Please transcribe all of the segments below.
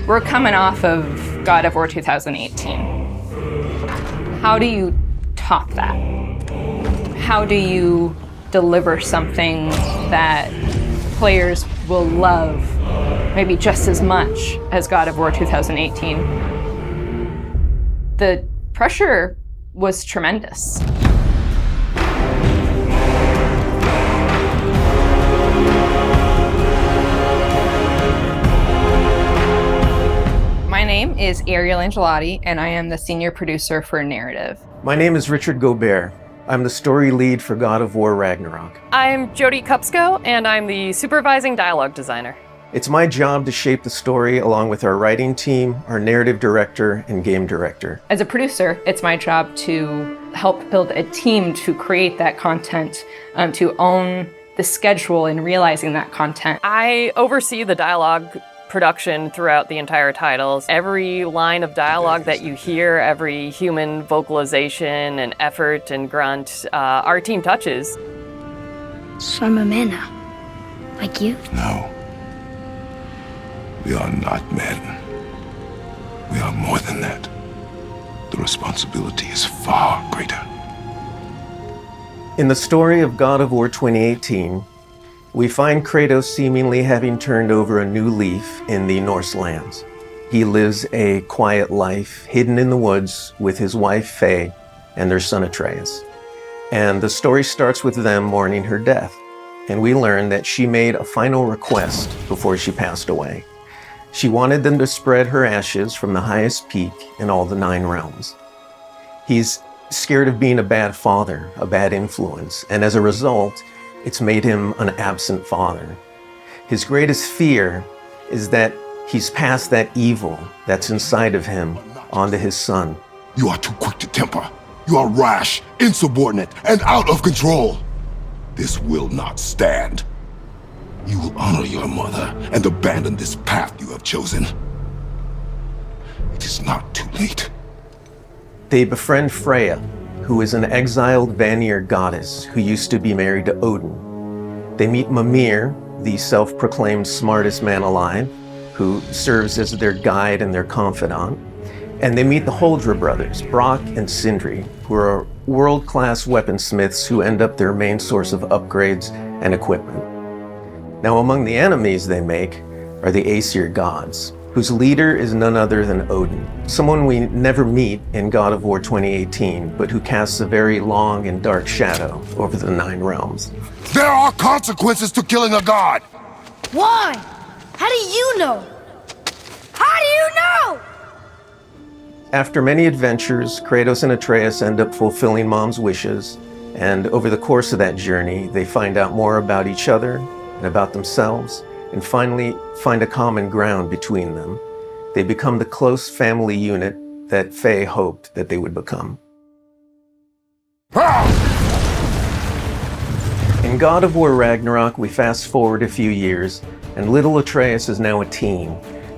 We're coming off of God of War 2018. How do you top that? How do you deliver something that players will love maybe just as much as God of War 2018? The pressure was tremendous. My name is Ariel Angelotti, and I am the senior producer for Narrative. My name is Richard Gobert. I'm the story lead for God of War Ragnarok. I'm Jody Kupsko, and I'm the supervising dialogue designer. It's my job to shape the story along with our writing team, our narrative director, and game director. As a producer, it's my job to help build a team to create that content, to own the schedule in realizing that content. I oversee the dialogue production throughout the entire titles. Every line of dialogue that you hear, every human vocalization and effort and grunt, our team touches. So I'm a man now, like you? No. We are not men. We are more than that. The responsibility is far greater. In the story of God of War 2018, we find Kratos seemingly having turned over a new leaf in the Norse lands. He lives a quiet life, hidden in the woods with his wife Faye and their son Atreus. And the story starts with them mourning her death, and we learn that she made a final request before she passed away. She wanted them to spread her ashes from the highest peak in all the 9 realms. He's scared of being a bad father, a bad influence, and as a result, it's made him an absent father. His greatest fear is that he's passed that evil that's inside of him onto his son. You are too quick to temper. You are rash, insubordinate, and out of control. This will not stand. You will honor your mother and abandon this path you have chosen. It is not too late. They befriend Freya, who is an exiled Vanir goddess who used to be married to Odin. They meet Mimir, the self-proclaimed smartest man alive, who serves as their guide and their confidant. And they meet the Holdra brothers, Brock and Sindri, who are world-class weaponsmiths who end up their main source of upgrades and equipment. Now, among the enemies they make are the Aesir gods, whose leader is none other than Odin, someone we never meet in God of War 2018, but who casts a very long and dark shadow over the 9 realms. There are consequences to killing a god! Why? How do you know? How do you know? After many adventures, Kratos and Atreus end up fulfilling Mom's wishes, and over the course of that journey, they find out more about each other and about themselves, and finally find a common ground between them. They become the close family unit that Faye hoped that they would become. In God of War Ragnarok, we fast forward a few years, and little Atreus is now a teen,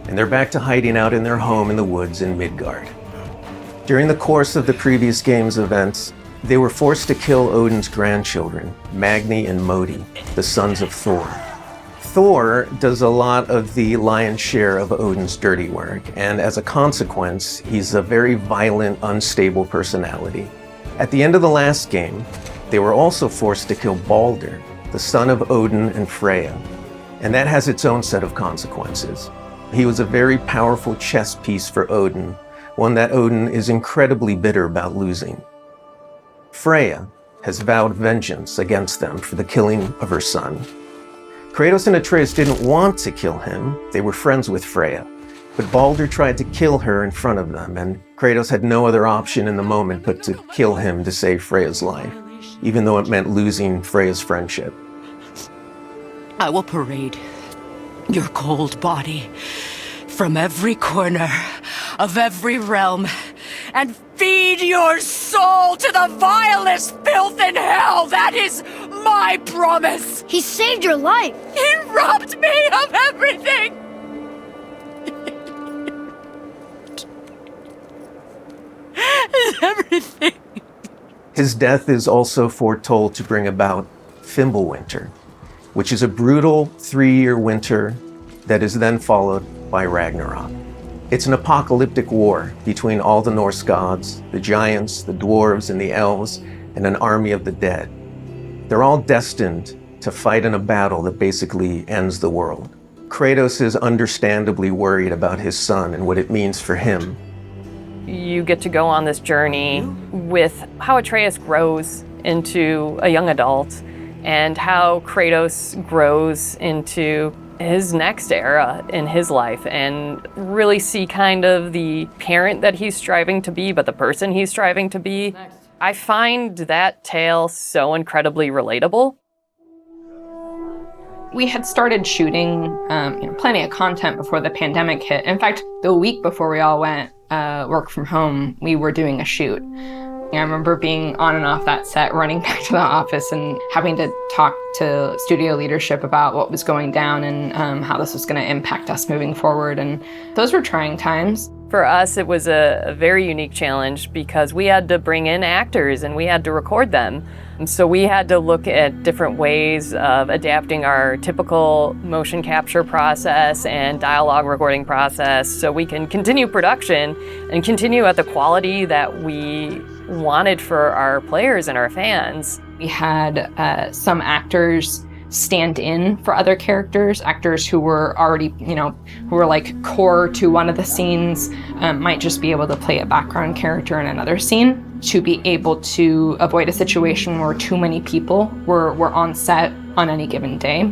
and they're back to hiding out in their home in the woods in Midgard. During the course of the previous game's events, they were forced to kill Odin's grandchildren, Magni and Modi, the sons of Thor. Thor does a lot of the lion's share of Odin's dirty work, and as a consequence, he's a very violent, unstable personality. At the end of the last game, they were also forced to kill Baldur, the son of Odin and Freya, and that has its own set of consequences. He was a very powerful chess piece for Odin, one that Odin is incredibly bitter about losing. Freya has vowed vengeance against them for the killing of her son. Kratos and Atreus didn't want to kill him, they were friends with Freya, but Baldur tried to kill her in front of them, and Kratos had no other option in the moment but to kill him to save Freya's life, even though it meant losing Freya's friendship. I will parade your cold body from every corner of every realm and feed your soul to the vilest filth in hell. That is my promise. He saved your life. He robbed me of everything. Everything. His death is also foretold to bring about Fimbulwinter, which is a brutal 3-year winter that is then followed by Ragnarok. It's an apocalyptic war between all the Norse gods, the giants, the dwarves, and the elves, and an army of the dead. They're all destined to fight in a battle that basically ends the world. Kratos is understandably worried about his son and what it means for him. You get to go on this journey with how Atreus grows into a young adult and how Kratos grows into his next era in his life, and really see kind of the parent that he's striving to be, but the person he's striving to be. I find that tale so incredibly relatable. We had started shooting plenty of content before the pandemic hit. In fact, the week before we all went work from home, we were doing a shoot. I remember being on and off that set, running back to the office and having to talk to studio leadership about what was going down and how this was going to impact us moving forward. And those were trying times. For us, it was a very unique challenge because we had to bring in actors and we had to record them. And so we had to look at different ways of adapting our typical motion capture process and dialogue recording process so we can continue production and continue at the quality that we wanted for our players and our fans. We had some actors stand in for other characters, actors who were already, who were like core to one of the scenes, might just be able to play a background character in another scene to be able to avoid a situation where too many people were on set on any given day.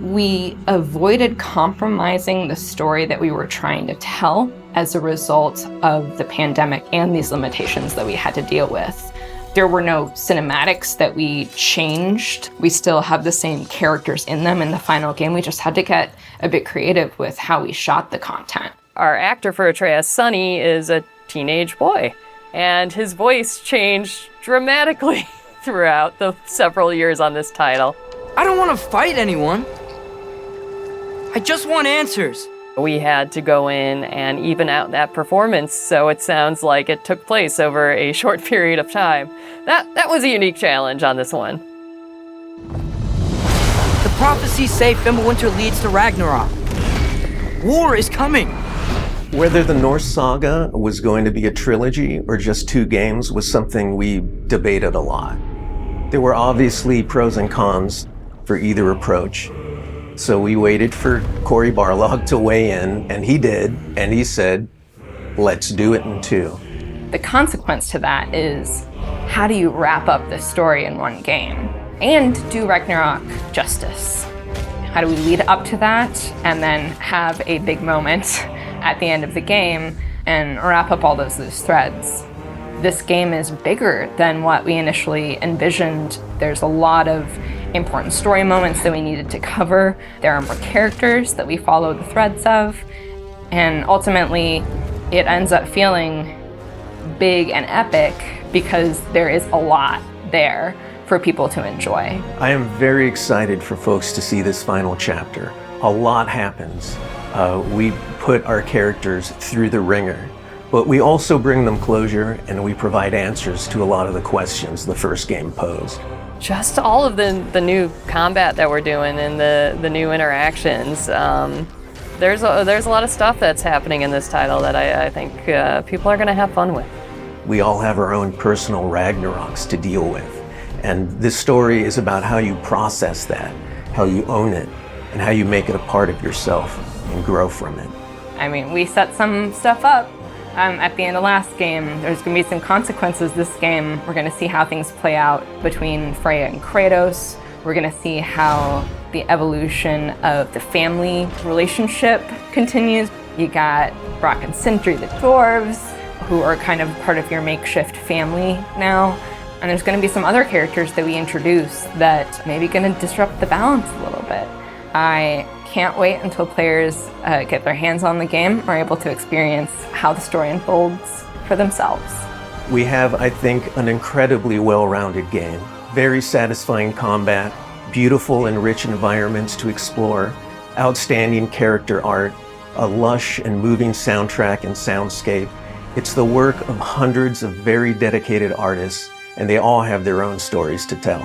We avoided compromising the story that we were trying to tell as a result of the pandemic and these limitations that we had to deal with. There were no cinematics that we changed. We still have the same characters in them in the final game. We just had to get a bit creative with how we shot the content. Our actor for Atreus, Sonny, is a teenage boy, and his voice changed dramatically throughout the several years on this title. I don't want to fight anyone. I just want answers. We had to go in and even out that performance so it sounds like it took place over a short period of time. That was a unique challenge on this one. The prophecies say Fimbulwinter leads to Ragnarok. War is coming. Whether the Norse saga was going to be a trilogy or just 2 games was something we debated a lot. There were obviously pros and cons for either approach. So we waited for Cory Barlog to weigh in, and he did, and he said, let's do it in 2. The consequence to that is, how do you wrap up this story in one game and do Ragnarok justice? How do we lead up to that and then have a big moment at the end of the game and wrap up all those loose threads? This game is bigger than what we initially envisioned. There's a lot of important story moments that we needed to cover. There are more characters that we follow the threads of. And ultimately, it ends up feeling big and epic because there is a lot there for people to enjoy. I am very excited for folks to see this final chapter. A lot happens. We put our characters through the ringer, but we also bring them closure and we provide answers to a lot of the questions the first game posed. Just all of the new combat that we're doing and the new interactions. There's a lot of stuff that's happening in this title that I think people are going to have fun with. We all have our own personal Ragnaroks to deal with. And this story is about how you process that, how you own it, and how you make it a part of yourself and grow from it. I mean, we set some stuff up. At the end of last game, there's going to be some consequences this game. We're going to see how things play out between Freya and Kratos. We're going to see how the evolution of the family relationship continues. You got Brock and Sindri, the dwarves, who are kind of part of your makeshift family now. And there's going to be some other characters that we introduce that maybe going to disrupt the balance a little bit. I can't wait until players get their hands on the game, are able to experience how the story unfolds for themselves. We have, I think, an incredibly well-rounded game. Very satisfying combat, beautiful and rich environments to explore, outstanding character art, a lush and moving soundtrack and soundscape. It's the work of hundreds of very dedicated artists, and they all have their own stories to tell.